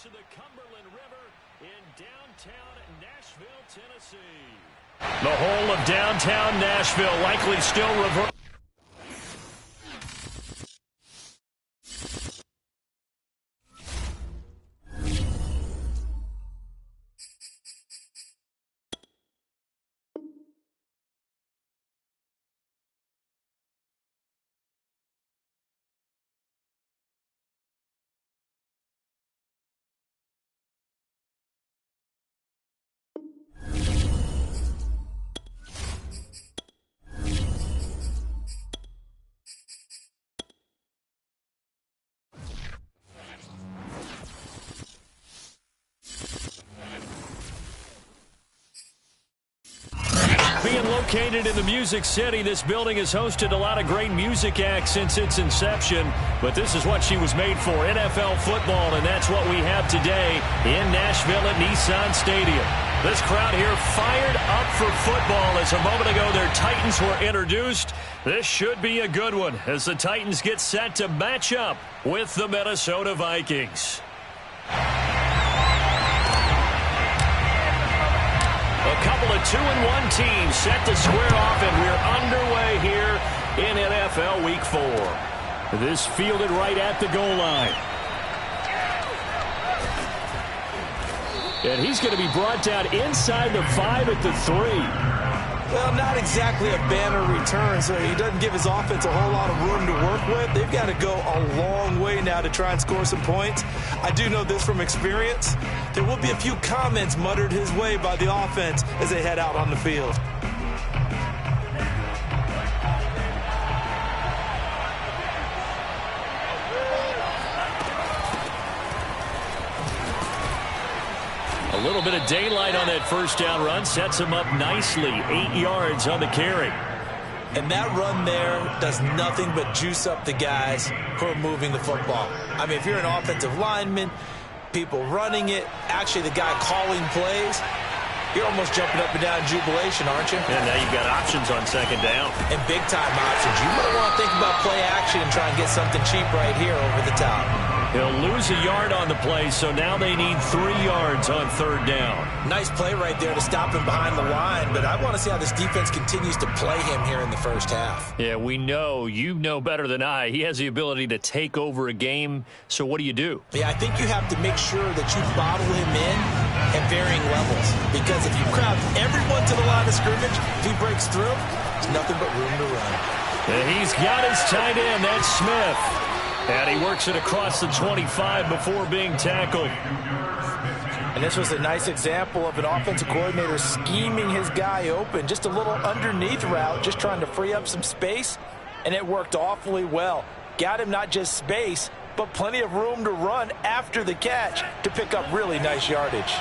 banks of the Cumberland River in downtown Nashville, Tennessee. The whole of downtown Nashville likely still reversed. Being located in the Music City, this building has hosted a lot of great music acts since its inception, but this is what she was made for, NFL football, and that's what we have today in Nashville at Nissan Stadium. This crowd here fired up for football as a moment ago their Titans were introduced. This should be a good one as the Titans get set to match up with the Minnesota Vikings. A couple of 2-1 teams set to square off, and we're underway here in NFL Week 4. This fielded right at the goal line. And he's going to be brought down inside the 5 at the 3. Well, not exactly a banner return, so he doesn't give his offense a whole lot of room to work with. They've got to go a long way now to try and score some points. I do know this from experience. There will be a few comments muttered his way by the offense as they head out on the field. A little bit of daylight on that first down run sets him up nicely. 8 yards on the carry. And that run there does nothing but juice up the guys who are moving the football. I mean, if you're an offensive lineman, people running it, actually the guy calling plays, you're almost jumping up and down in jubilation, aren't you? And now you've got options on second down. And big-time options. You might want to think about play action and try and get something cheap right here over the top. He'll lose a yard on the play, so now they need 3 yards on third down. Nice play right there to stop him behind the line, but I want to see how this defense continues to play him here in the first half. Yeah, we know. You know better than I. He has the ability to take over a game, so what do you do? Yeah, I think you have to make sure that you bottle him in at varying levels, because if you crowd everyone to the line of scrimmage, if he breaks through, there's nothing but room to run. And he's got his tight end, that's Smith. And he works it across the 25 before being tackled. And this was a nice example of an offensive coordinator scheming his guy open. Just a little underneath route, just trying to free up some space, and it worked awfully well. Got him not just space, but plenty of room to run after the catch to pick up really nice yardage.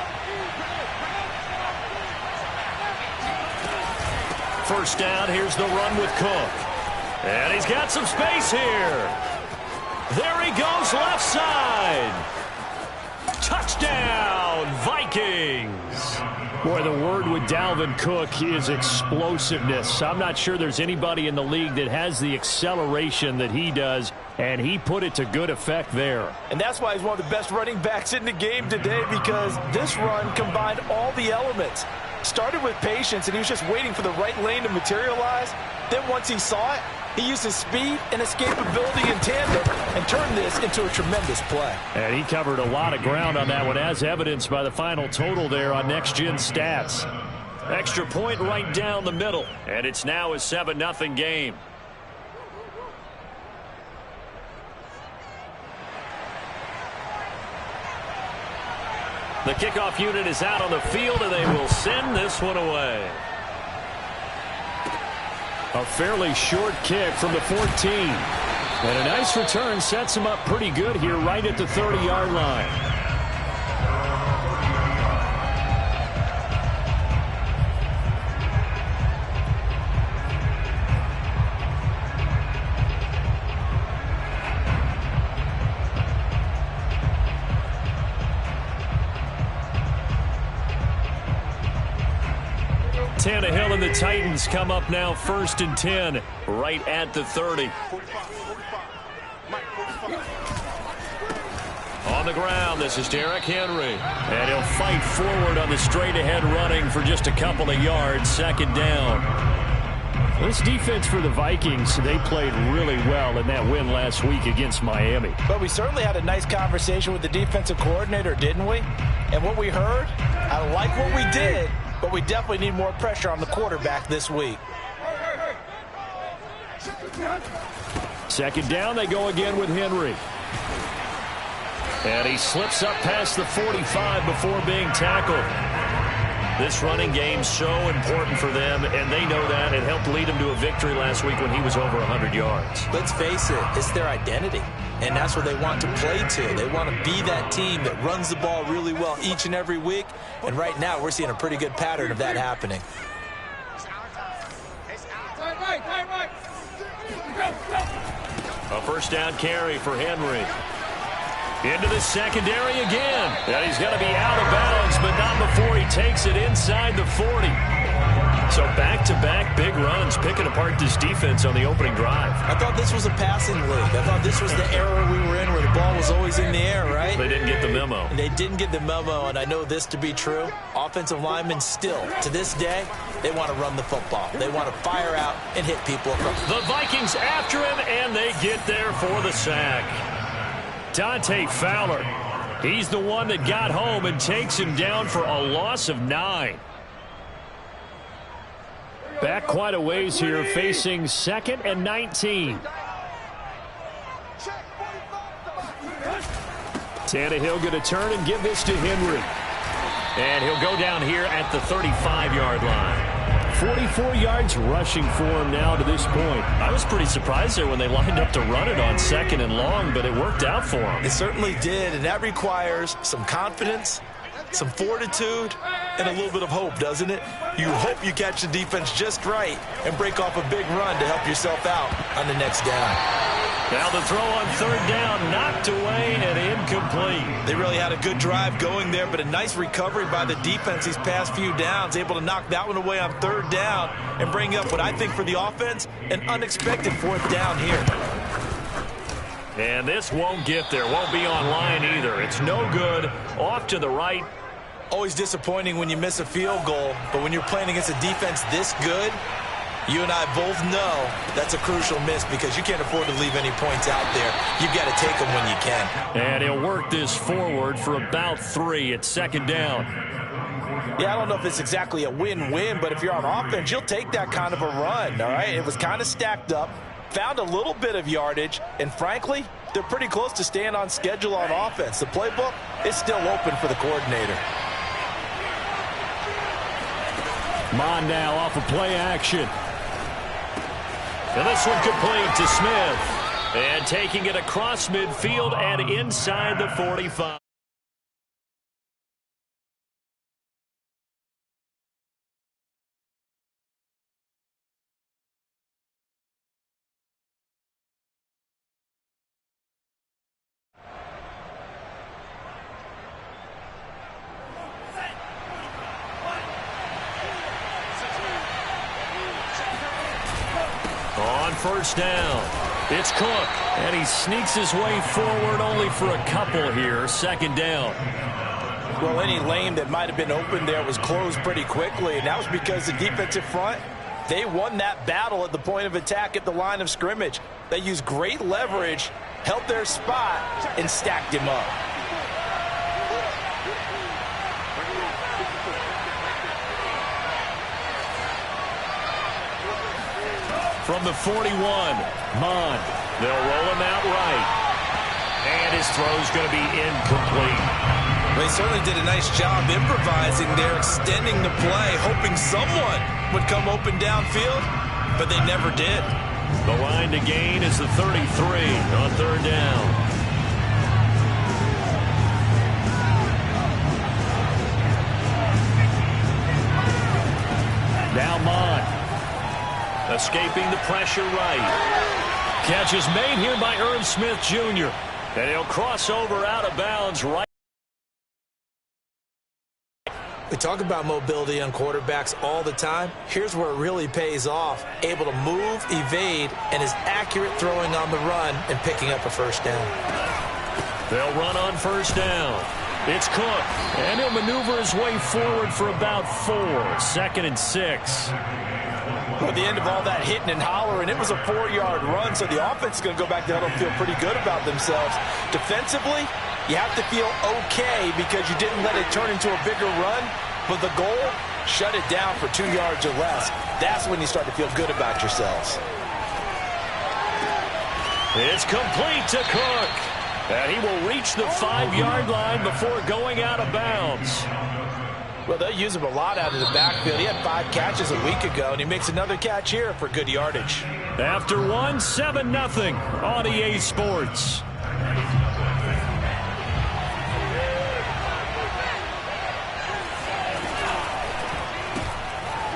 First down, here's the run with Cook. And he's got some space here. There he goes, left side. Touchdown, Vikings. Boy, the word with Dalvin Cook is explosiveness. I'm not sure there's anybody in the league that has the acceleration that he does, and he put it to good effect there. And that's why he's one of the best running backs in the game today, because this run combined all the elements. Started with patience, and he was just waiting for the right lane to materialize. Then once he saw it, he used his speed and escapability in tandem and turned this into a tremendous play. And he covered a lot of ground on that one, as evidenced by the final total there on Next Gen Stats. Extra point right down the middle, and it's now a 7-0 game. The kickoff unit is out on the field, and they will send this one away. A fairly short kick from the 14. And a nice return sets him up pretty good here right at the 30-yard line. Tannehill and the Titans come up now 1st and 10, right at the 30. On the ground, this is Derrick Henry. And he'll fight forward on the straight-ahead running for just a couple of yards. Second down. This defense for the Vikings, they played really well in that win last week against Miami. But we certainly had a nice conversation with the defensive coordinator, didn't we? And what we heard, I like what we did, but we definitely need more pressure on the quarterback this week. Second down, they go again with Henry. And he slips up past the 45 before being tackled. This running game's so important for them, and they know that. It helped lead them to a victory last week when he was over 100 yards. Let's face it, it's their identity, and that's what they want to play to. They want to be that team that runs the ball really well each and every week, and right now we're seeing a pretty good pattern of that happening. A first down carry for Henry. Into the secondary again. And he's going to be out of bounds, but not before he takes it inside the 40. So back-to-back big runs, picking apart this defense on the opening drive. I thought this was a passing league. I thought this was the era we were in where the ball was always in the air, right? They didn't get the memo. And they didn't get the memo, and I know this to be true. Offensive linemen still, to this day, they want to run the football. They want to fire out and hit people across. The Vikings after him, and they get there for the sack. Dante Fowler, he's the one that got home and takes him down for a loss of 9. Back quite a ways here, facing 2nd and 19. Tannehill going to turn and give this to Henry. And he'll go down here at the 35-yard line. 44 yards rushing for him now to this point. I was pretty surprised there when they lined up to run it on 2nd and long, but it worked out for him. It certainly did, and that requires some confidence, some fortitude, and a little bit of hope, doesn't it? You hope you catch the defense just right and break off a big run to help yourself out on the next down. Now the throw on 3rd down, knocked away and incomplete. They really had a good drive going there, but a nice recovery by the defense these past few downs, able to knock that one away on 3rd down and bring up what I think for the offense, an unexpected 4th down here. And this won't get there, won't be on line either. It's no good, off to the right. Always disappointing when you miss a field goal, but when you're playing against a defense this good, you and I both know that's a crucial miss because you can't afford to leave any points out there. You've got to take them when you can. And he'll work this forward for about 3 at 2nd down. Yeah, I don't know if it's exactly a win-win, but if you're on offense, you'll take that kind of a run, all right? It was kind of stacked up, found a little bit of yardage, and frankly, they're pretty close to staying on schedule on offense. The playbook is still open for the coordinator. Mond now off of play action. And this one complete to Smith. And taking it across midfield and inside the 45. On 1st down, it's Cook, and he sneaks his way forward only for a couple here. 2nd down. Well, any lane that might have been open there was closed pretty quickly, and that was because the defensive front, they won that battle at the point of attack at the line of scrimmage. They used great leverage, held their spot, and stacked him up. From the 41, Mond. They'll roll him out right. And his throw's going to be incomplete. They certainly did a nice job improvising there, extending the play, hoping someone would come open downfield, but they never did. The line to gain is the 33 on 3rd down. Now Mond. Escaping the pressure right. Catch is made here by Irv Smith Jr. And he'll cross over out of bounds right. We talk about mobility on quarterbacks all the time. Here's where it really pays off. Able to move, evade, and is accurate throwing on the run and picking up a 1st down. They'll run on first down. It's Cook, and he'll maneuver his way forward for about 4. 2nd and 6. At the end of all that hitting and hollering, it was a 4-yard run, so the offense is going to go back to huddle and feel pretty good about themselves. Defensively, you have to feel okay because you didn't let it turn into a bigger run, but the goal, shut it down for 2 yards or less. That's when you start to feel good about yourselves. It's complete to Cook. And he will reach the 5-yard line before going out of bounds. Well, they use him a lot out of the backfield. He had 5 catches a week ago, and he makes another catch here for good yardage. After 1, 7-0 on EA Sports.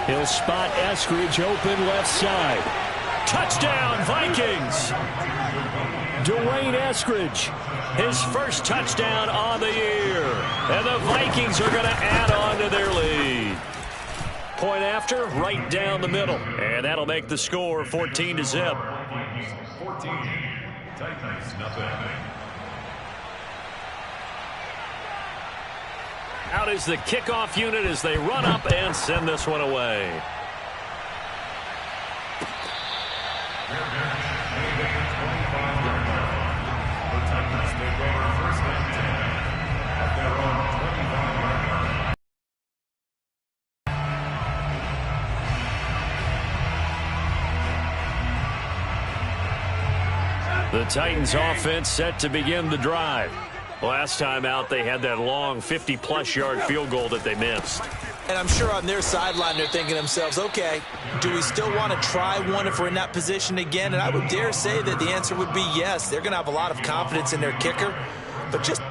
He'll spot Eskridge open left side. Touchdown, Vikings! Dwayne Eskridge, his first touchdown on the year. And the Vikings are going to add on to their lead. Point after, right down the middle. And that'll make the score 14-0. 14, Titans, nothing. Out is the kickoff unit as they run up and send this one away. The Titans offense set to begin the drive. Last time out, they had that long 50-plus yard field goal that they missed. And I'm sure on their sideline, they're thinking to themselves, okay, do we still want to try one if we're in that position again? And I would dare say that the answer would be yes. They're going to have a lot of confidence in their kicker, but just